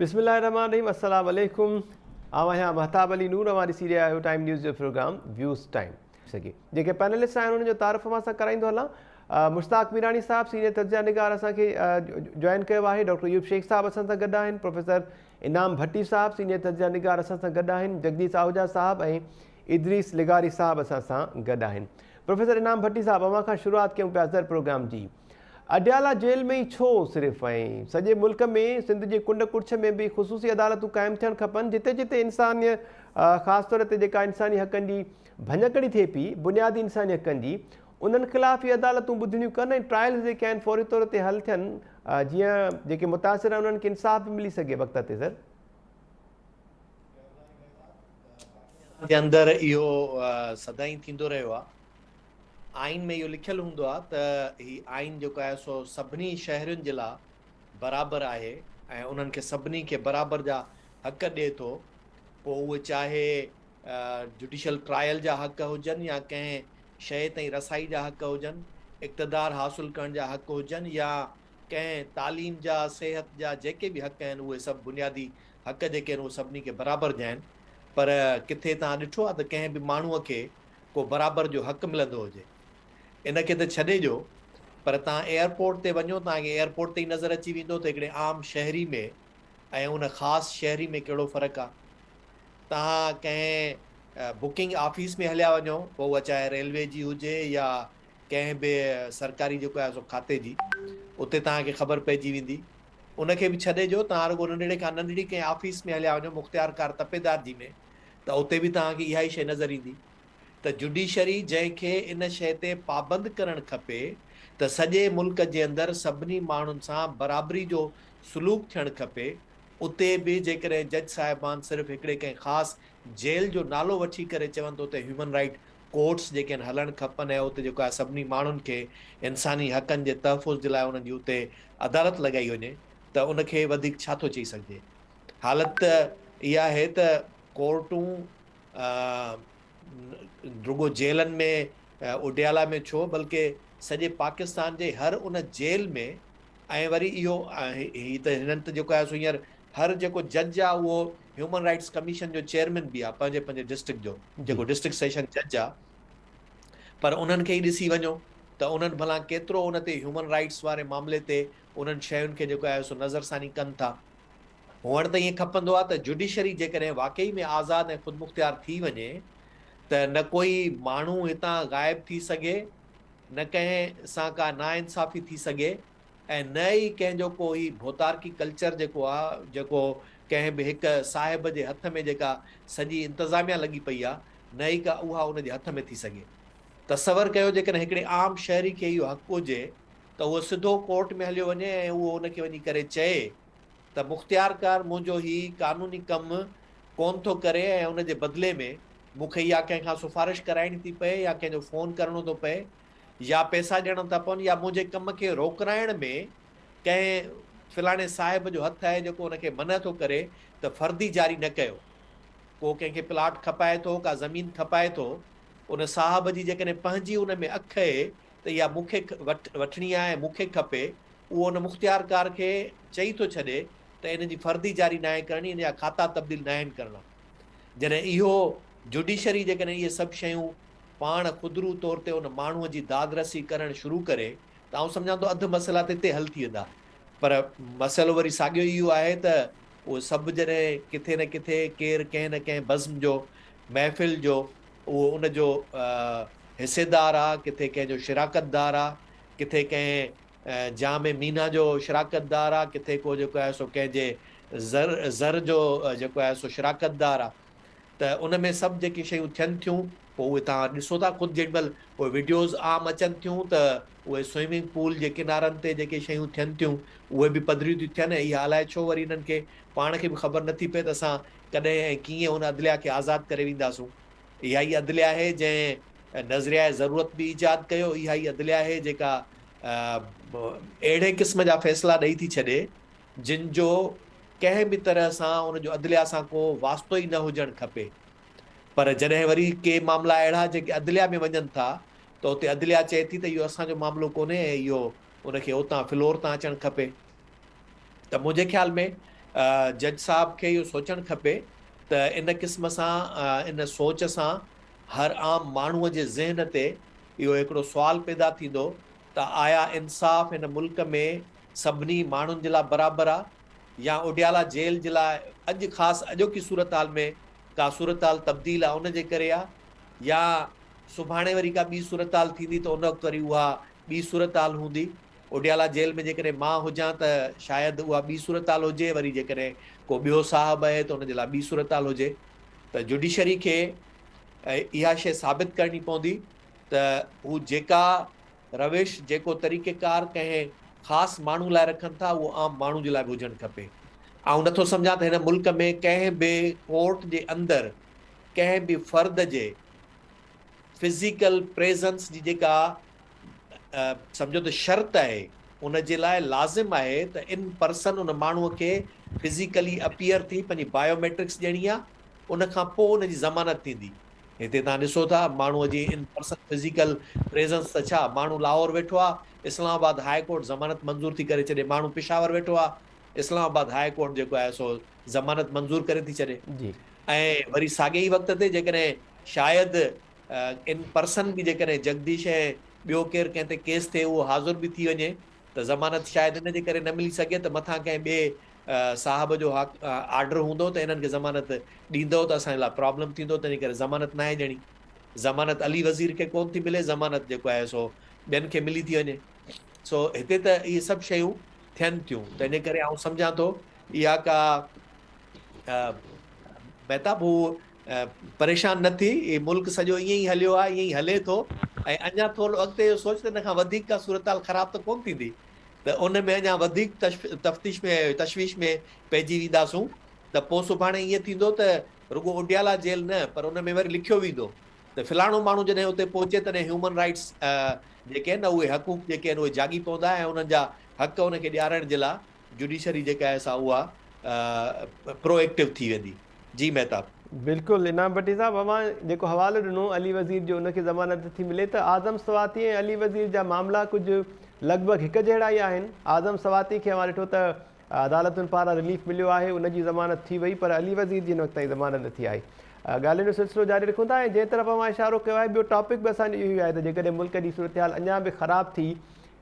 बिस्मिल्लाहिर्रहमानिर्रहीम अस्सलाम वालेकुम। आवां महताब अली नूर अवां ॾिसी रहिया आहियो टाइम न्यूज़ जो प्रोग्राम व्यूज़ टाइम। सघे जेके पैनलिस्ट आहिनि उन्हनि जो तारीफ़ मां सां कराईंदो हलां। मुश्ताक मीरानी साहब सीनियर तर्जुमा निगार असांखे जॉइन कयो आहे। डॉक्टर यूब शेख साहब असां सां गॾु आहिनि। प्रोफेसर इनाम भट्टी साहब सीनियर तर्जुमा निगार असां सां गॾु आहिनि। जगदीश आहूजा साहब ऐं इदरीस लिगारी साहब असां सां गॾु आहिनि। प्रोफेसर इनाम भट्टी साहब, अवां खां शुरूआत कयूं पिया ज़र प्रोग्राम जी। अडियाला जेल में ही छो सिर्फ़ु ऐं सॼे मुल्क में सिंध जे कुंड कुर्छ में भी ख़ुसूसी अदालतूं क़ाइमु थियणु खपनि, जिते जिते इंसानियत ख़ासि तौर ते जेका इंसानी हक़नि जी भञकड़ी थिए पई, बुनियादी इंसानी हक़नि जी, उन्हनि ख़िलाफ़ इहे अदालतूं ॿुधणियूं कनि ऐं ट्रायल्स जेके आहिनि फौरी तौर ते हल थियनि, जीअं जेके मुतासिर आहिनि उन्हनि खे इंसाफ़ बि मिली सघे वक़्त ते। सर जे अंदरि इहो सदाईं थींदो रहियो आहे। आइन में इहो लिखियलु हूंदो आहे त ही आइन जेको आहे सो सभिनी शहरुनि जे लाइ बराबरि आहे ऐं उन्हनि खे सभिनी खे बराबरि जा हक़ ॾिए थो। पोइ उहे चाहे जुडिशल ट्रायल जा हक़ हुजनि या कंहिं शइ ताईं रसाई जा हक़ हुजनि, इक़्तिदार हासिलु करण जा हक़ हुजनि या कंहिं तालीम जा, सिहत जा, जेके बि हक़ आहिनि उहे सभु बुनियादी हक़ जेके आहिनि उहे सभिनी खे बराबरि जा आहिनि। पर किथे तव्हां ॾिठो आहे त कंहिं बि माण्हूअ खे को बराबरि जो हक़ मिलंदो हुजे? इनखे त छॾे ॾियो, पर तव्हां एयरपोर्ट ते वञो, तव्हांखे एयरपोर्ट ते ई नज़र अची वेंदो त हिकिड़े आम शहरी में ऐं उन ख़ासि शहरी में कहिड़ो फ़र्क़ु आहे। तव्हां कंहिं बुकिंग ऑफिस में हलिया वञो, पोइ उहा चाहे रेलवे जी हुजे या कंहिं बि सरकारी जेको आहे सो खाते जी, उते तव्हांखे ख़बर पइजी वेंदी। उनखे बि छॾे ॾियो, तव्हां रुॻो नंढड़े खां नंढड़ी कंहिं ऑफिस में हलिया वञो, मुख़्तियार कार तपेदार जी में, त उते बि तव्हांखे इहा ई शइ नज़र ईंदी त जुडिशरी जंहिंखे इन शइ ते पाबंद करणु खपे त सॼे मुल्क जे अंदरि सभिनी माण्हुनि सां बराबरी जो सलूक थियणु खपे, उते बि जेकॾहिं जज साहिबान सिर्फ़ु हिकिड़े कंहिं ख़ासि जेल जो नालो वठी करे चवनि त उते ह्यूमन राइट कोर्ट्स जेके आहिनि हलणु खपनि ऐं उते जेको आहे सभिनी माण्हुनि खे इंसानी हक़नि जे तहफ़ुज़ जे लाइ उन्हनि जी उते अदालत लॻाई वञे, त उनखे वधीक छा थो चई सघिजे। हालत इहा आहे त कोर्टूं रुॻो जेलनि में उडियाला में छो बल्कि सॼे पाकिस्तान जे हर उन जेल में, ऐं वरी इहो ही त हिननि त जेको आहे सो हींअर हर जेको जज आहे उहो ह्यूमन राइट्स कमीशन जो चेयरमैन बि आहे पंहिंजे पंहिंजे डिस्ट्रिक्ट जो, जेको डिस्ट्रिक्ट सेशन जज आहे। पर उन्हनि खे ई ॾिसी वञो त उन्हनि भला केतिरो उन ते ह्यूमन राइट्स वारे मामले ते उन्हनि शयुनि खे जेको आहे सो नज़रसानी कनि था। हुअण त ईअं खपंदो आहे त जुडिशरी जेकॾहिं वाकई में आज़ादु ऐं ख़ुदमुख़्तियार थी वञे त न कोई माण्हू हितां ग़ाइब थी सघे, न कंहिं सां का नाइंसाफ़ी थी सघे, ऐं न ई कंहिंजो कोई भोतारकी कल्चर जेको आहे, जेको कंहिं बि हिकु साहिब जे हथ में जेका सॼी इंतिज़ामिया लॻी पई आहे, न ई का उहा उन जे हथ में थी सघे। तसवर कयो जेकॾहिं हिकिड़े आम शहरी खे इहो हक़ु हुजे त उहो सिधो कोर्ट में हलियो वञे ऐं उहो उनखे वञी करे चए त मुख़्तियार कार मुंहिंजो ही क़ानूनी कमु कोन थो करे ऐं उनजे बदिले में मूंखे या कंहिंखां सिफारिश कराइणी थी पए या कंहिंजो फ़ोन करिणो थो पए या पैसा ॾियणा था पवनि या मुंहिंजे कम खे रोकराइण में कंहिं फ़लाणे साहिब जो हथु आहे जेको उनखे मना थो करे त फर्दी जारी न कयो। को कंहिंखे प्लाट खपाए थो, का ज़मीन खपाए थो, उन साहिब जी जेकॾहिं पंहिंजी उन में अख आहे त इहा मूंखे वठणी आहे ऐं मूंखे खपे, उहो उन मुख़्तियार कार खे चई थो छॾे त इन जी फर्दी जारी न आहे करणी, इन जा खाता तब्दील न आहिनि करणा। जॾहिं इहो जुडिशरी जेकॾहिं इहे सभु शयूं पाण ख़ुदरू तौर ते उन माण्हूअ जी दादरसी करणु शुरू करे त आउं सम्झां थो अधु मसइला त हिते हल थी वेंदा। पर मसइलो वरी साॻियो इहो आहे त उहे सभु जॾहिं किथे न किथे केरु कंहिं न कंहिं बज़्म जो, महफ़िल जो उहो उनजो हिसेदार आहे, किथे कंहिंजो शिराकतदार आहे, किथे कंहिं जाम मीना जो शिराकतदार आहे, किथे को जेको आहे सो कंहिंजे ज़र जो जेको आहे सो शिराकतदार आहे। त उन में सभु जेकी शयूं थियनि थियूं, पोइ उहे तव्हां ॾिसो था ख़ुदि जेॾीमहिल उहे वीडियोज़ आम अचनि थियूं त उहे स्विमिंग पूल जे किनारनि ते जेके शयूं थियनि थियूं उहे बि पधरियूं थियूं थियनि। इहा अलाए छो वरी इन्हनि खे पाण खे बि ख़बर नथी पए त असां कॾहिं ऐं कीअं उन अदलिया खे आज़ादु करे वेंदासूं। इहा ई अदलिया आहे जंहिं नज़रिया ज़रूरत बि ईजाद कयो, इहा ई अदलिया आहे जेका अहिड़े क़िस्म जा फ़ैसिला ॾेई थी छॾे जिन जो कंहिं बि तरह सां उनजो अदलिया सां को वास्तो ई न हुजणु खपे। पर जॾहिं वरी के मामला अहिड़ा जेके अदलिया में वञनि था त उते अदलिया चए थी त इहो असांजो मामिलो कोन्हे ऐं इहो उनखे उतां फ्लोर तां अचणु खपे। त मुंहिंजे ख़्याल में जज साहब खे इहो सोचणु खपे त इन क़िस्म सां इन सोच सां हर आम माण्हूअ जे ज़हन ते इहो हिकिड़ो सुवालु पैदा थींदो त आया इंसाफ़ हिन मुल्क में सभिनी माण्हुनि जे लाइ बराबरि आहे या उडियाला जेल जे लाइ अॼु ख़ासि अॼोकी सूरत हाल में का सूरत हाल तब्दील आहे उनजे करे आहे या सुभाणे वरी का ॿी सूरत हाल थींदी त उन वक़्तु वरी उहा ॿी सूरत हाल हूंदी। उडियाला जेल में जेकॾहिं मां हुजां त शायदि उहा ॿी सूरत हाल हुजे, वरी जेकॾहिं को ॿियो साहिबु आहे त हुनजे लाइ ॿी सूरत हाल हुजे। त जुडिशरी खे इहा शइ साबित करणी पवंदी त हू जेका रविश जेको तरीक़ेकार कंहिं ख़ासि माण्हू लाइ रखनि था उहो आम माण्हू जे लाइ बि हुजणु खपे। ऐं नथो सम्झां त हिन मुल्क में कंहिं बि कोर्ट जे अंदरि कंहिं बि फ़र्द जे फिज़िकल प्रेज़ेंस जी जेका सम्झो त शर्त आहे उन जे लाइ लाज़िम आहे त इन पर्सन उन माण्हूअ खे फिज़िकली अपीयर थी पंहिंजी बायोमेट्रिक्स ॾियणी आहे, उन खां पोइ उनजी ज़मानत थींदी। हिते तव्हां ॾिसो था माण्हूअ जी इन पर्सन फिज़िकल प्रेज़ेंस त छा, माण्हू लाहौर वेठो आहे, इस्लामाबाद हाई कोर्ट ज़मानत मंज़ूर थी करे छॾे, माण्हू पेशावर वेठो आहे, इस्लामाबाद हाई कोर्ट जेको आहे सो ज़मानत मंज़ूर करे थी छॾे। ऐं वरी साॻे ई वक़्त ते जेकॾहिं शायदि इन पर्सन बि जेकॾहिं जगदीश ऐं ॿियो केरु कंहिं ते केस थिए उहो हाज़ुर बि थी वञे त ज़मानत शायदि इन जे करे न मिली सघे त मथां कंहिं ॿिए साहिब जो आर्डर हूंदो त इन्हनि खे ज़मानत ॾींदो त असांजे लाइ प्रॉब्लम थींदो, तंहिं करे ज़मानत न आहे ॾियणी। ज़मानत अली वज़ीर खे कोन थी मिले, ज़मानत जेको आहे सो ॿियनि खे मिली थी वञे। सो हिते त इहे सभु शयूं थियनि थियूं, त इन करे आउं सम्झां थो इहा का महताब हू परेशान न थी, इहो मुल्क सॼो ईअं ई हलियो आहे, ईअं ई हले थो ऐं अञा थोरो अॻिते इहो सोच त हिन खां वधीक का सूरत हाल ख़राब त कोन थींदी, त उन में अञा वधीक तफ़्तीश में तशवीश में पइजी वेंदासूं त पोइ सुभाणे ईअं थींदो त रुॻो उडियाला जेल न पर उन में वरी लिखियो वेंदो त फलाणो माण्हू जॾहिं उते पहुचे तॾहिं ह्यूमन राइट्स जेके आहिनि न उहे हक़ूक़ जेके आहिनि उहे जागी पवंदा ऐं उन्हनि जा हक़ उनखे ॾियारण जे लाइ जुडिशरी जेका आहे सा उहा प्रोएक्टिव थी वेंदी। जी महताब। बिल्कुलु इनाम भट्टी साहब, अवां जेको हवालो ॾिनो अली वज़ीर जो उनखे ज़मानत थी मिले त आज़म सवाती ऐं अली वज़ीर जा मामला कुझु लॻभॻि हिकु जहिड़ा ई आहिनि। आज़म सवाती खे अवां ॾिठो त अदालतुनि पारां रिलीफ मिलियो आहे, उनजी ज़मानत थी वई, पर अली वज़ीर जी हिन वक़्त ताईं ज़मानत न थी आई। ॻाल्हियुनि जो सिलसिलो जारी रखूं था ऐं जंहिं तरफ़ अवां इशारो कयो आहे ॿियो टॉपिक बि असांजो इहो ई आहे त जेकॾहिं मुल्क जी सूरत हाल अञा बि ख़राबु थी,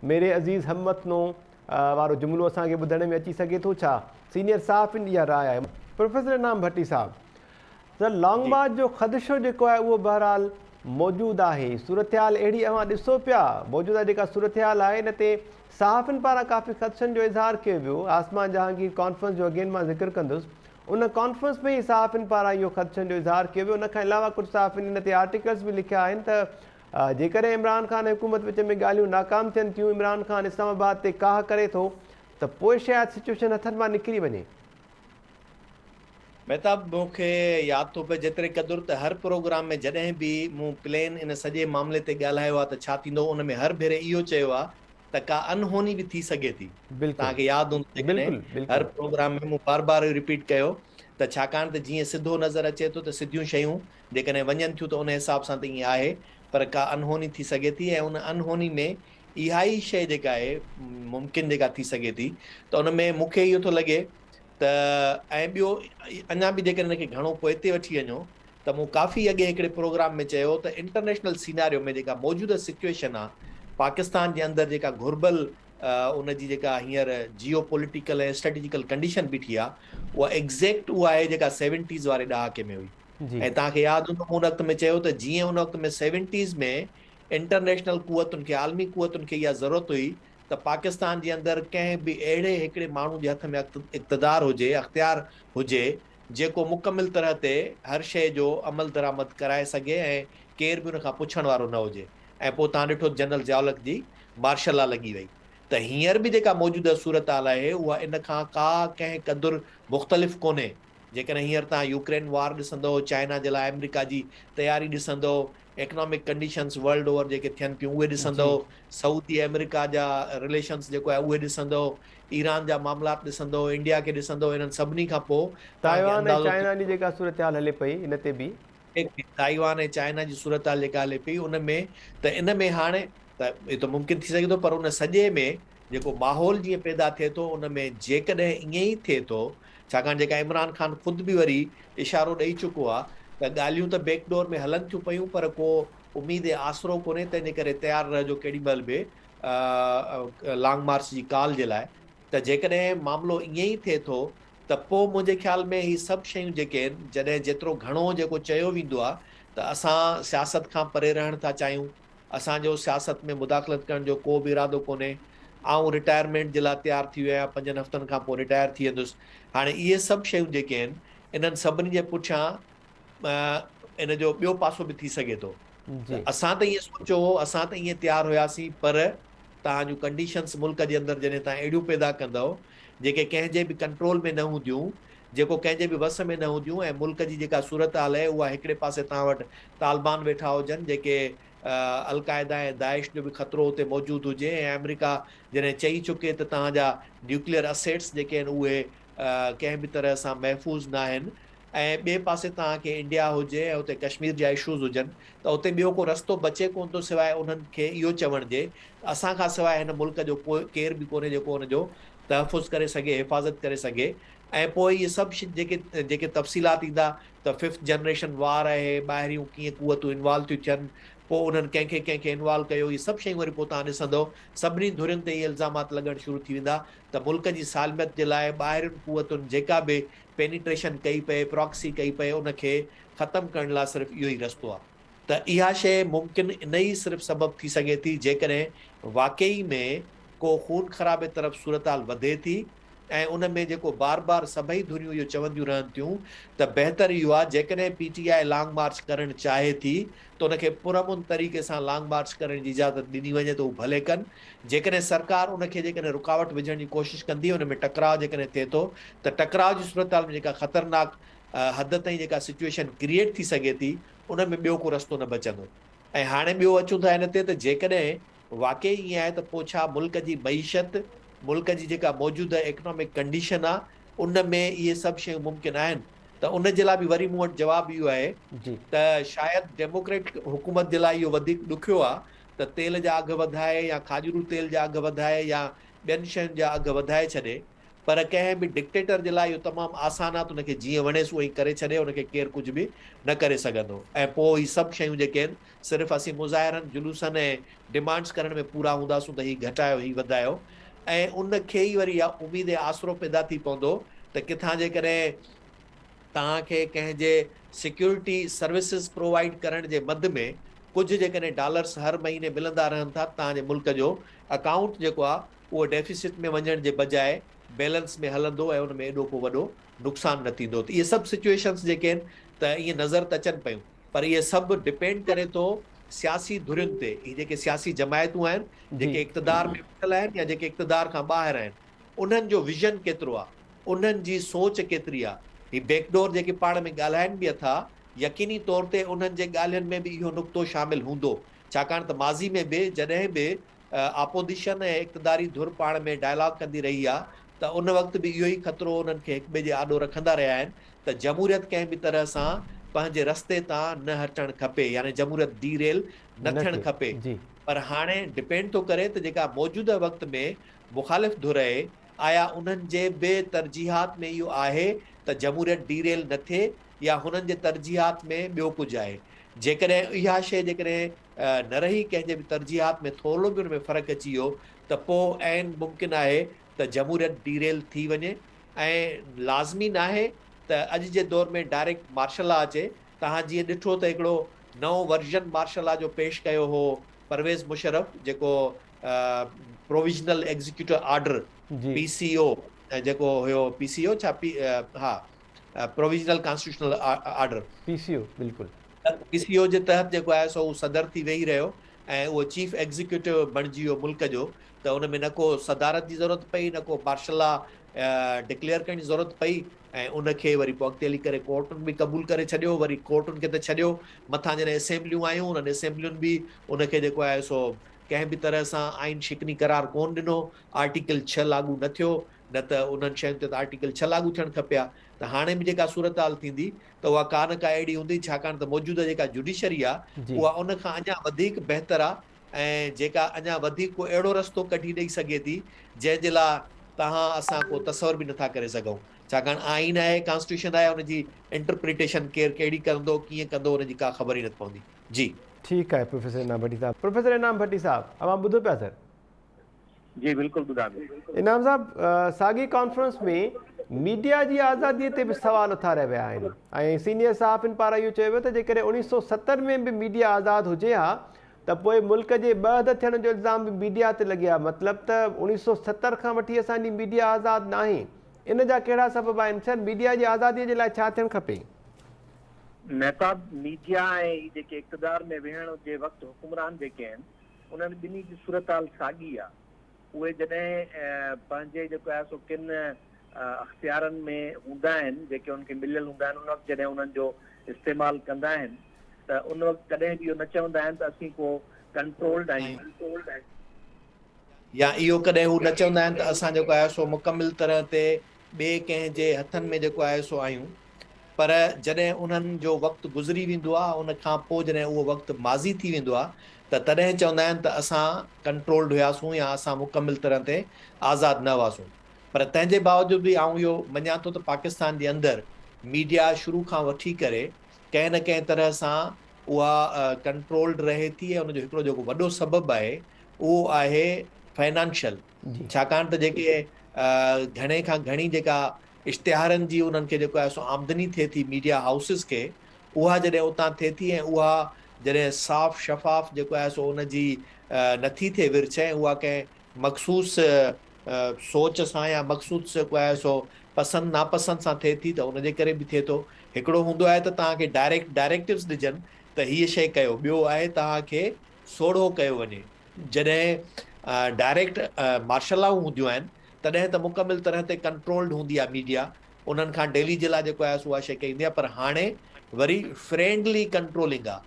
मेरे अज़ीज़ हमवतनो वारो जुमिलो असांखे ॿुधण में अची सघे थो छा? सीनियर साफ़ इहा राय आहे। प्रोफेसर इनाम भट्टी साहब, त लॉन्ग मार्च जो ख़दशो जेको आहे उहो बहरहाल मौजूदु आहे। सूरत हाल अहिड़ी अवां ॾिसो पिया, मौजूदा जेका सूरत हाल आहे इन ते सहाफ़ियुनि पारां काफ़ी ख़दशनि जो इज़हार कयो वियो। आसमान जहांगीर कॉन्फ्रेंस जो अगेन मां ज़िक्र कंदुसि, उन कॉन्फ्रेंस में ई सहाफ़ियुनि पारां इहो ख़दशनि जो इज़हार कयो वियो। उन खां अलावा कुझु सहाफ़ियुनि इन ते आर्टिकल्स बि लिखिया आहिनि त जेकॾहिं इमरान ख़ान हुकूमत विच में ॻाल्हियूं नाकाम थियनि थियूं, इमरान ख़ान इस्लामाबाद ते काह करे थो, त पोइ शायदि सिचुएशन हथनि मां निकिरी वञे। महताब मूंखे यादि थो पए जेतिरे क़दुरु त हर प्रोग्राम में जॾहिं बि मूं प्लेन इन सॼे मामले ते ॻाल्हायो आहे त छा थींदो, उन में हर भेरे इहो चयो आहे त का अनहोनी बि थी सघे थी। तव्हांखे यादि हूंदो जेकॾहिं हर प्रोग्राम में मूं बार बार रिपीट कयो त छाकाणि त जीअं सिधो नज़र अचे थो त सिधियूं शयूं जेकॾहिं वञनि थियूं त उन हिसाब सां त ईअं आहे, पर का अनहोनी थी सघे थी ऐं उन अनहोनी में इहा ई शइ जेका आहे मुमकिन जेका थी सघे थी, त उन में मूंखे इहो थो लॻे त ऐं ॿियो अञा बि जेकॾहिं हिनखे घणो पोइ हिते वठी वञो त मूं काफ़ी अॻे हिकिड़े प्रोग्राम में चयो त इंटरनेशनल सीनारियो में जेका मौजूदा सिचुएशन आहे पाकिस्तान जे अंदरि जेका घुर्बल उनजी जेका हींअर जियो पॉलिटिकल ऐं स्ट्रेटेजिकल कंडीशन बीठी आहे उहा एग्ज़ैक्ट उहा आहे जेका 70s वारे ॾहाके में हुई। ऐं तव्हांखे यादि हूंदो उन वक़्त में चयो त जीअं उन वक़्त में 70s में इंटरनेशनल कुवतुनि खे आलमी कुवतुनि खे इहा ज़रूरत हुई त पाकिस्तान जे अंदरि कंहिं बि अहिड़े हिकिड़े माण्हू जे हथ में इक़्तिदार हुजे, अख़्तियार हुजे, जेको मुकमिल तरह ते हर शइ जो अमल दरामद कराए सघे ऐं केर बि उनखां पुछण वारो न हुजे। ऐं पोइ तव्हां ॾिठो जनरल ज़ियाउल जी मार्शल लॉ लॻी वई। त हींअर बि जेका मौजूदा सूरत हाल आहे उहा इन खां का कंहिं क़दुरु मुख़्तलिफ़ कोन्हे। जेकॾहिं हींअर तव्हां यूक्रेन वार ॾिसंदो, चाइना जे लाइ अमेरिका जी तयारी ॾिसंदो, इकनॉमिक कंडीशंस वर्ल्ड ओवर जेके थियनि पियूं उहे ॾिसंदो, सऊदी अमेरिका जा रिलेशंस जेको आहे उहे ॾिसंदो, ईरान जा मामलात ॾिसंदो, इंडिया खे ॾिसंदो, इन्हनि सभिनी खां पोइ ताइवान ऐं चाइना जी जेका सूरत हाल हले पई इन ते बि ताइवान ऐं चाइना जी सूरत हाल जेका हले पई उन में त इन में हाणे त इहो त मुमकिन थी सघे थो, पर उन सॼे में जेको माहौल जीअं पैदा थिए थो उन में जेकॾहिं ईअं ई थिए थो छाकाणि जेका इमरान ख़ान ख़ुदि बि वरी इशारो ॾेई चुको आहे त ॻाल्हियूं त बैकडोर में हलनि थियूं पयूं पर को उमेद ऐं आसरो कोन्हे, तंहिंजे करे तयारु रहिजो केॾी महिल बि लॉन्ग मार्च जी कॉल जे लाइ। त जेकॾहिं मामिलो ईअं ई थिए थो त पोइ मुंहिंजे ख़्याल में ही सभु शयूं जेके आहिनि, जॾहिं जेतिरो घणो जेको चयो वेंदो आहे त असां सियासत खां परे रहण था चाहियूं, असांजो सियासत में मुदाख़लत करण जो को बि इरादो कोन्हे, ऐं रिटायरमेंट जे लाइ तयारु थी वियो आहियां, 5 हफ़्तनि खां पोइ रिटायर थी वेंदुसि। हाणे इहे सभु शयूं जेके आहिनि इन्हनि सभिनी जे पुठियां इन जो ॿियो पासो बि थी सघे थो। असां त ईअं सोचियो हो, असां त ईअं तयारु हुयासीं, पर तव्हां जूं कंडीशन्स मुल्क जे अंदरि जॾहिं तव्हां अहिड़ियूं पैदा कंदव जेके कंहिंजे बि कंट्रोल में न हूंदियूं, जेको कंहिंजे बि वस में न हूंदियूं, ऐं मुल्क जी जेका सूरत हाल आहे उहा हिकिड़े पासे तव्हां वटि तालिबान वेठा हुजनि जेके अलक़ाइदा ऐं दाइश जो बि ख़तरो हुते मौजूदु हुजे, ऐं अमेरिका जॾहिं चई चुके त तव्हांजा न्यूक्लियर असेट्स जेके आहिनि उहे कंहिं बि तरह सां महफ़ूज़ न आहिनि, ऐं ॿिए पासे तव्हांखे इंडिया हुजे ऐं हुते कश्मीर जा इशूज़ हुजनि, त उते ॿियो को रस्तो बचे कोन थो सवाइ उन्हनि खे इहो चवण जे असां खां सवाइ हिन मुल्क जो कोई केर बि कोन्हे जेको हुनजो तहफ़ुज़ करे सघे, हिफ़ाज़त करे सघे। ऐं पोइ इहे सभु जेके तफ़सीलात ईंदा त 5th जनरेशन वार आहे, ॿाहिरियूं कीअं कुवतूं इन्वॉल्व थियूं थियनि, पोइ उन्हनि कंहिंखे इन्वॉल्व कयो, इहे सभु शयूं वरी पोइ तव्हां ॾिसंदो सभिनी धुरियुनि ते इहे इल्ज़ामात लॻणु शुरू थी वेंदा त मुल्क जी सालमियत जे लाइ ॿाहिरियुनि कुवतुनि जेका बि पेनिट्रेशन कई पए, प्रॉक्सी कई पए, उनखे ख़तमु करण लाइ सिर्फ़ु इहो ई रस्तो आहे। त इहा शइ मुमकिन इन ई सिर्फ़ु सबबु थी सघे थी जेकॾहिं वाक़ई में को खून ख़राबे तरफ़ सूरत हाल वधे थी, ऐं उन में जेको बार बार सभई धुरियूं इहो चवंदियूं रहनि थियूं त बहितर इहो आहे जेकॾहिं PTI लॉन्ग मार्च करणु चाहे थी त उनखे पुरअमन तरीक़े सां लॉन्ग मार्च करण जी इजाज़त ॾिनी वञे त उहो भले कनि। जेकॾहिं सरकार उनखे जेकॾहिं रुकावट विझण जी कोशिशि कंदी, उन में टकराव जेकॾहिं थिए थो त टकराव जी सूरत हाल में जेका ख़तरनाक हद ताईं जेका सिचुएशन क्रिएट थी सघे थी, उन में ॿियो को रस्तो न बचंदो। ऐं हाणे ॿियो अचूं था हिन ते त जेकॾहिं वाक़ई ईअं आहे त पोइ छा मुल्क जी मईशत, मुल्क जी जेका मौजूदा इकोनॉमिक कंडीशन आहे, उन में इहे सभु शयूं मुमकिन आहिनि, त उन जे लाइ बि वरी मूं वटि जवाबु इहो आहे त शायदि डेमोक्रेटिक हुकूमत जे लाइ इहो वधीक ॾुखियो आहे त तेल जा अघु वधाए या खाजूरू तेल जा अघु वधाए या ॿियनि शयुनि जा अघु वधाए छॾे, पर कंहिं बि डिक्टेटर जे लाइ इहो तमामु आसान आहे त उनखे जीअं वणेसि उहो ई करे छॾे, उनखे केरु कुझु बि न करे सघंदो। ऐं पोइ हीअ सभु शयूं जेके आहिनि सिर्फ़ु असीं मुज़ाहिरनि जुलूसनि ऐं डिमांड्स करण में पूरा हूंदासूं त हीअ घटायो, हीअ वधायो, ऐं उनखे ई वरी इहा उमेद ऐं आसरो पैदा थी पवंदो त किथां जेकॾहिं तव्हांखे कंहिंजे सिक्योरिटी सर्विसिस प्रोवाइड करण जे मद में कुझु जेकॾहिं डॉलर्स हर महीने मिलंदा रहनि था, तव्हांजे मुल्क जो अकाउंट जेको आहे उहो डेफिसिट में वञण जे बजाए बैलेंस में हलंदो ऐं उन में एॾो को वॾो नुक़सानु न थींदो। त इहे सभु सिचुएशन्स जेके आहिनि त ईअं नज़र त अचनि पियूं, पर इहे सभु डिपेंड करे थो सियासी धुरियुनि ते। इहे जेके सियासी जमायतूं आहिनि जेके इक़्तिदार में वेठल आहिनि या जेके इक़्तिदार खां ॿाहिरि आहिनि, उन्हनि जो विज़न केतिरो आहे, उन्हनि जी सोच केतिरी आहे। ही बैकडोर जेके पाण में ॻाल्हाइनि बि था, यकीनी तौर ते उन्हनि जे ॻाल्हियुनि में बि इहो नुक़्तो शामिलु हूंदो, छाकाणि त माज़ी में बि जॾहिं बि आपोज़िशन ऐं इक़्तिदारी धुर पाण में डायलॉग कंदी रही आहे त उन वक़्तु बि इहो ई ख़तरो उन्हनि खे हिक ॿिए जे आॾो रखंदा रहिया आहिनि त जमहूरियत कंहिं बि तरह सां पंहिंजे रस्ते तां न हटणु खपे, यानी जमहूरियत डीरेल न थियणु खपे। पर हाणे डिपेंड थो करे त जेका मौजूदा वक़्त में मुख़ालिफ़ धुर आहे, आया उन्हनि जे बि तरजीहात में इहो आहे त जमहूरियत डीरेल न थिए या हुननि जे तरजीहात में ॿियो कुझु आहे। जेकॾहिं इहा शइ जेकॾहिं न रही, कंहिंजे बि तरजीहात में थोरो बि हुन में फ़र्क़ु अची वियो त पोइ ऐं मुमकिन आहे त जमहूरियत डीरेल थी वञे। ऐं लाज़मी न आहे त अॼु जे दौर में डायरेक्ट मार्शल लॉ अचे। तव्हां जीअं ॾिठो त हिकिड़ो नओं वर्जन मार्शल लॉ जो पेश कयो हो परवेज़ मुशर्रफ, जेको प्रोविजनल एग्जीक्यूटिव ऑर्डर PCO जेको हुयो, PCO छा हा प्रोविजनल कॉन्स्टिट्यूशनल ऑर्डर PCO, बिल्कुलु PCO जे तहत जेको आहे सो सदर थी वेही रहियो ऐं उहो चीफ एग्जीक्यूटिव बणिजी वियो मुल्क जो। त उन में न को सदारत जी ज़रूरत पई, न को मार्शल लॉ डिक्लेयर करण जी ज़रूरत पई, ऐं उनखे वरी पोइ अॻिते हली करे कोर्टुनि बि क़बूल करे छॾियो, वरी कोर्टुनि खे त छॾियो, मथां जॾहिं असेंबलियूं आयूं उन्हनि असेंबलियुनि बि उनखे जेको आहे सो कंहिं बि तरह सां आइन शिकनी करार कोन ॾिनो, आर्टिकल 6 लागू न थियो, न त उन्हनि शयुनि ते त आर्टिकल 6 लागू थियणु खपे। त हाणे बि जेका सूरत हाल थींदी त उहा का न का अहिड़ी हूंदी, छाकाणि त मौजूदा जेका जुडिशरी आहे उहा उन खां अञा वधीक बहितर आहे, ऐं जेका अञा वधीक को अहिड़ो रस्तो कढी ॾेई सघे थी जंहिंजे लाइ तव्हां असां को तसवर बि नथा करे सघूं। छाकाणि आइन आहे, कॉन्स्टिट्यूशन आहे, हुनजी इंटरप्रिटेशन केरु कहिड़ी कंदो, कीअं कंदो, हुनजी का ख़बर ई न पवंदी। जी ठीकु आहे प्रोफेसर इनाम भट्टी साहब। प्रोफेसर इनाम भट्टी साहब, अवां ॿुधो पिया सर? जी बिल्कुलु ॿुधायो। इनाम साहब, साॻी कॉन्फ्रेंस में मीडिया जी आज़ादीअ ते बि सुवाल उथारिया विया आहिनि ऐं सीनियर सहाफ़िन पारां इहो चयो वियो त जेकॾहिं 1970 में बि मीडिया आज़ादु हुजे हा त पोइ मुल्क जे ॿ थियण जो इल्ज़ाम बि मीडिया ते लॻे हा। मतिलबु त 1970 खां वठी असांजी मीडिया आज़ादु न आहे। इन जा कहिड़ा सबब आहिनि सर? मीडिया जी आज़ादीअ जे लाइ छा थियणु खपे? महताब मीडिया ऐं जेके इक़्तिदार में वेहण जे वक़्तु हुकुमरान जेके आहिनि उन्हनि ॿिन्ही जी सूरत हाल साॻी आहे। उहे जॾहिं पंहिंजे जेको आहे सो किन अख़्तियारनि में हूंदा आहिनि, जेके उनखे मिलियल हूंदा आहिनि, उन वक़्तु जॾहिं उन्हनि जो इस्तेमालु कंदा आहिनि त उन वक़्तु कॾहिं बि इहो न चवंदा आहिनि त असीं को कंट्रोल्ड आहियूं, या इहो कॾहिं हू न चवंदा आहिनि त असां जेको आहे सो मुकमिल तरह ते ॿिए कंहिं जे हथनि में जेको आहे सो आहियूं। पर जॾहिं उन्हनि जो वक़्तु गुज़री वेंदो आहे, उन खां पोइ जॾहिं उहो वक़्तु माज़ी थी वेंदो आहे त तॾहिं चवंदा आहिनि त असां कंट्रोल्ड हुआसीं या असां मुकमिल तरह ते आज़ादु न हुआसीं। पर तंहिंजे बावजूद बि आउं इहो मञा थो त पाकिस्तान जे अंदरि मीडिया शुरू खां वठी करे कंहिं न कंहिं तरह सां उहा कंट्रोल्ड रहे थी ऐं उनजो हिकिड़ो जेको वॾो सबबु आहे उहो आहे फाइनेंशियल। छाकाणि त जेके घणे खां घणी जेका इश्तिहारनि जी उन्हनि खे जेको आहे सो आमदनी थिए थी मीडिया हाउसिस खे, उहा जॾहिं उतां थिए थी ऐं उहा जॾहिं साफ़ शफ़ाफ़ जेको आहे सो उनजी नथी थिए विर्छ ऐं उहा कंहिं मख़सूस सोच सां या मख़सूस जेको आहे सो पसंदि नापसंदि सां थिए थी त उनजे करे बि थिए थो। हिकिड़ो हूंदो आहे त तव्हांखे डायरेक्टिव्स ॾिजनि त हीअ शइ कयो, ॿियो आहे तव्हांखे सोढ़ो कयो वञे। जॾहिं डायरेक्ट मार्शल लॉ हूंदियूं आहिनि तॾहिं त मुकमिल तरह ते कंट्रोल्ड हूंदी आहे मीडिया, उन्हनि खां डेली जे लाइ जेको आहे सो उहा शइ कई वेंदी आहे। पर हाणे वरी फ्रेंडली कंट्रोलिंग आहे।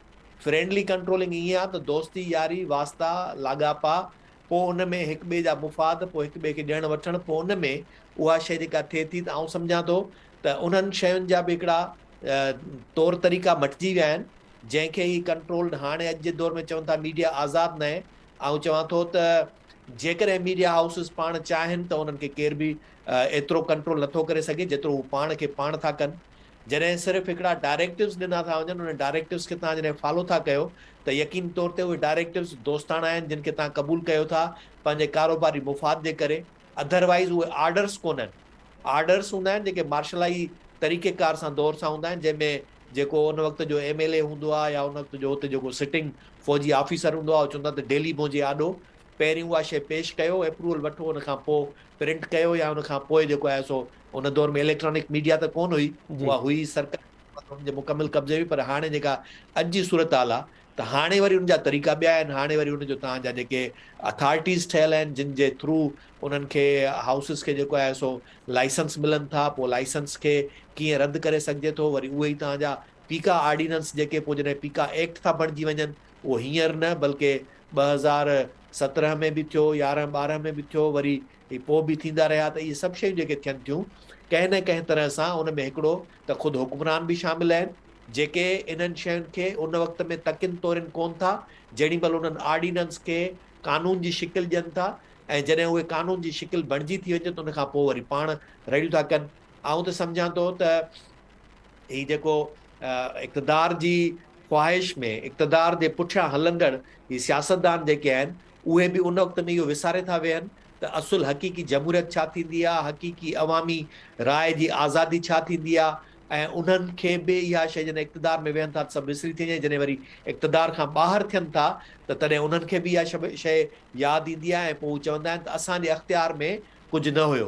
फ्रेंडली कंट्रोलिंग ईअं आहे त दोस्ती यारी वास्ता लाॻापा, पोइ उन में हिक ॿिए जा मुफ़ाद, पोइ हिक ॿिए खे ॾियणु वठणु, पोइ उन में उहा शइ जेका थिए थी त आउं सम्झां थो त उन्हनि शयुनि जा बि हिकिड़ा तौर तरीक़ा मटिजी विया आहिनि जंहिंखे ई कंट्रोल्ड हाणे अॼु जे दौर में चवनि था मीडिया आज़ादु न आहे। आउं चवां थो त जेकॾहिं मीडिया हाउसिस पाण चाहिनि त उन्हनि खे केर बि एतिरो कंट्रोल नथो करे सघे जेतिरो हू पाण खे पाण था कनि। जॾहिं सिर्फ़ु हिकिड़ा डायरेक्टिव्स ॾिना था वञनि, उन डायरेक्टिव्स खे तव्हां जॾहिं फॉलो था कयो त यकीन तौर ते उहे डायरेक्टिव्स दोस्ताना आहिनि जिन खे तव्हां क़बूल कयो था पंहिंजे कारोबारी मुफ़ाद जे करे। अदरवाइज़ उहे आर्डर्स कोन्हनि। आर्डर्स हूंदा आहिनि जेके मार्शलाई तरीक़ेकार सां दौर सां हूंदा आहिनि, जंहिंमें जेको उन वक़्त जो MLA हूंदो आहे या उन वक़्त जो हुते जेको सिटिंग फ़ौजी ऑफिसर हूंदो आहे, चवंदा त डेली मुंहिंजे आॾो पहिरीं उहा शइ पेश कयो, अप्रूवल वठो, उन खां पोइ प्रिंट कयो या उन खां पोइ जेको आहे सो उन दौर में इलेक्ट्रॉनिक मीडिया त कोन हुई, उहा हुई सरकार जे मुकमिल कब्ज़े में। पर हाणे जेका अॼु जी सूरत हाल आहे त हाणे वरी उनजा तरीक़ा ॿिया आहिनि। हाणे वरी उनजो तव्हांजा जेके अथॉरिटीज़ ठहियल आहिनि जिन जे थ्रू उन्हनि खे हाउसिस खे जेको आहे सो लाइसेंस मिलनि था, पोइ लाइसेंस खे कीअं रद्द करे सघिजे थो, वरी उहे ई तव्हांजा पीका ऑर्डिनेंस जेके पोइ जॾहिं पीका एक्ट था बणिजी वञनि, उहो हींअर न बल्कि 2017 में बि थियो, 11-12 में बि थियो, वरी पोइ बि थींदा रहिया। त इहे सभु शयूं जेके थियनि थियूं कंहिं न कंहिं तरह सां उन में हिकिड़ो त ख़ुदि हुकुमरान बि शामिल आहिनि जेके इन्हनि शयुनि खे उन वक़्त में तकिन तोरिन कोन था, जेॾी महिल उन्हनि ऑर्डिनेंस खे कानून जी शिकिल ॾियनि था ऐं जॾहिं उहे कानून जी शिकिल बणिजी थी वञे त उन खां पोइ वरी पाण रड़ियूं था कनि। आउं त सम्झां थो त हीउ जेको इक़्तिदार जी ख़्वाहिश में इक़्तिदार जे पुठियां हलंदड़ ही सियासतदान जेके आहिनि उहे बि उन वक़्त में इहो विसारे था वेहनि त असुल हक़ीक़ी जमहूरियत छा थींदी आहे, हक़ीक़ी अवामी राय जी आज़ादी छा थींदी आहे। ऐं उन्हनि खे बि इहा शइ जॾहिं इक़्तिदार में वेहनि था त सभु विसरी थी वञे। जॾहिं वरी इक़्तिदार खां ॿाहिरि थियनि था त तॾहिं उन्हनि खे बि इहा शइ यादि ईंदी आहे ऐं पोइ चवंदा आहिनि त असांजे अख़्तियार में कुझु न हुयो।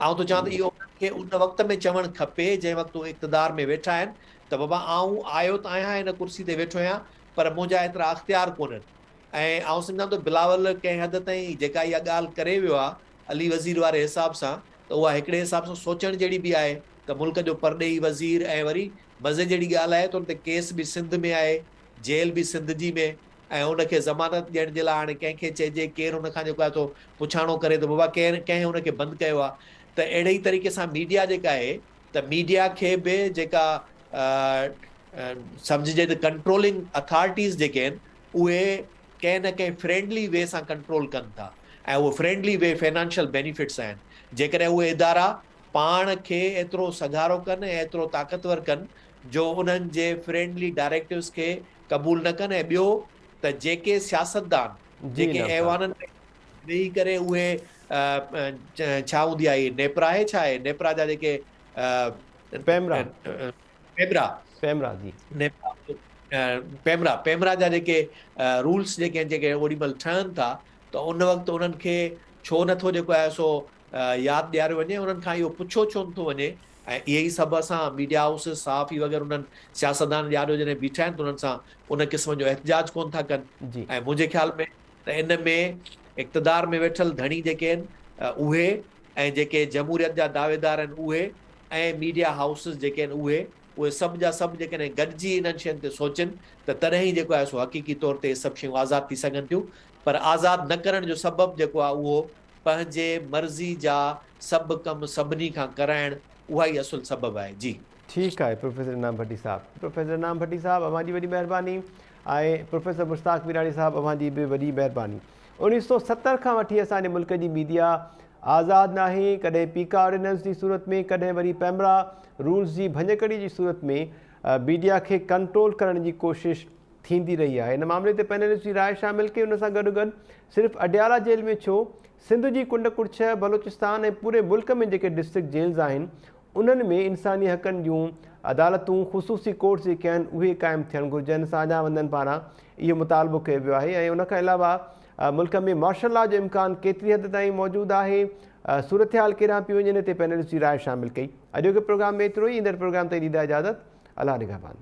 आउं त चवां त इहो उन्हनि खे उन वक़्त में चवणु खपे जंहिं वक़्तु उहे इक़्तिदार में वेठा आहिनि त बाबा आउं आयो त आहियां, हिन कुर्सी ते वेठो आहियां, पर मुंहिंजा एतिरा अख़्तियार कोन्हनि। ऐं आउं सम्झां थो बिलावल कंहिं हद ताईं जेका इहा ॻाल्हि करे वियो आहे अली वज़ीर वारे हिसाब सां, त उहा हिकिड़े हिसाब सां सोचण जहिड़ी बि आहे त मुल्क जो परॾेही वज़ीर ऐं वरी मज़े जहिड़ी ॻाल्हि आहे त उन ते केस बि सिंध में आहे, जेल बि सिंध जी में, ऐं उनखे ज़मानत ॾियण जे लाइ हाणे कंहिंखे चइजे, केरु उनखां जेको आहे थो पुछाणो करे त बाबा कंहिं उनखे बंदि कयो आहे। त अहिड़े ई तरीक़े सां मीडिया जेका आहे त मीडिया खे बि जेका सम्झिजे त कंट्रोलिंग अथॉरिटीज़ जेके आहिनि उहे कंहिं न कंहिं फ्रेंडली वे सां कंट्रोल कनि था ऐं उहो फ्रेंडली वे फाइनेंशियल बेनिफिट्स आहिनि। जेकॾहिं उहे इदारा पाण खे एतिरो सगारो कनि ऐं एतिरो ताक़तवर कनि जो उन्हनि जे फ्रेंडली डायरेक्टिव्स खे क़बूल न कनि। ऐं ॿियो त जेके सियासतदान जी जेके इनाम साहब। ऐवाननि में वेही करे उहे छा हूंदी आहे, नेपरा आहे, छा आहे नेपरा जा जेके पेमरा पेमरा पेमरा जी पेमरा जा जेके रूल्स जेके आहिनि, जेके ओॾी महिल ठहनि था, त उन वक़्तु उन्हनि खे छो नथो जेको आहे सो यादि ॾियारियो वञे, उन्हनि खां इहो पुछो छो नथो वञे। ऐं इहे ई सभु असां मीडिया हाउसिस सहाफ़ी वग़ैरह उन्हनि सियासतदान ॾियारियो जॾहिं बीठा आहिनि त उन्हनि सां उन क़िस्म जो एहतजाज कोन था कनि। जी ऐं मुंहिंजे ख़्याल में त इन में इक़्तिदार में वेठल धणी जेके आहिनि उहे, ऐं जेके जमहूरियत जा दावेदार आहिनि उहे, ऐं मीडिया हाउसिस जेके आहिनि उहे सभु जा सभु जेकॾहिं गॾिजी इन्हनि शयुनि ते सोचनि त तॾहिं ई जेको आहे सो हक़ीक़ी तौर ते सभु शयूं आज़ादु थी सघनि थियूं। पर आज़ादु न करण जो सबबु जेको आहे उहो पंहिंजे मर्ज़ी जा सभु कम सभिनी खां कराइण, उहा ई असुल सबबु आहे। जी ठीकु आहे प्रोफेसर इनाम भट्टी साहब। प्रोफेसर इनाम भट्टी साहब अव्हां जी वॾी महिरबानी, ऐं प्रोफेसर मुश्ताक मीराणी साहब अव्हां जी बि वॾी महिरबानी। 1970 खां वठी असांजे मुल्क जी मीडिया आज़ादु नाहे, कॾहिं पीका ऑर्डिनेंस जी सूरत में, कॾहिं वरी पेमरा रूल्स जी भञकड़ी जी सूरत में मीडिया खे कंट्रोल करण जी कोशिशि थींदी रही आहे। इन मामले ते पैनलिस्ट जी राय शामिल कई। उन सां गॾु गॾु सिर्फ़ु अडियाला जेल में छो, सिंध जी कुंड कुड़छ, बलोचिस्तान ऐं पूरे मुल्क में जेके डिस्ट्रिक्ट जेल्स आहिनि उन्हनि में इंसानी हक़नि जूं अदालतूं, ख़ुसूसी कोर्ट्स जेके आहिनि उहे क़ाइमु थियणु घुरिजनि। साझा वंदनि पारां इहो मुतालबो कयो वियो आहे। ऐं उनखां अलावा मुल्क में मार्शल लॉ जो इम्कानु केतिरी हद ताईं मौजूदु आहे, सूरत हाल केॾांहुं पई वञे, ते पैनलिस्ट जी राय शामिल कई। अॼोके प्रोग्राम में एतिरो ई। ईंदड़ प्रोग्राम ताईं ॾींदा इजाज़त। अलाह निगहबान।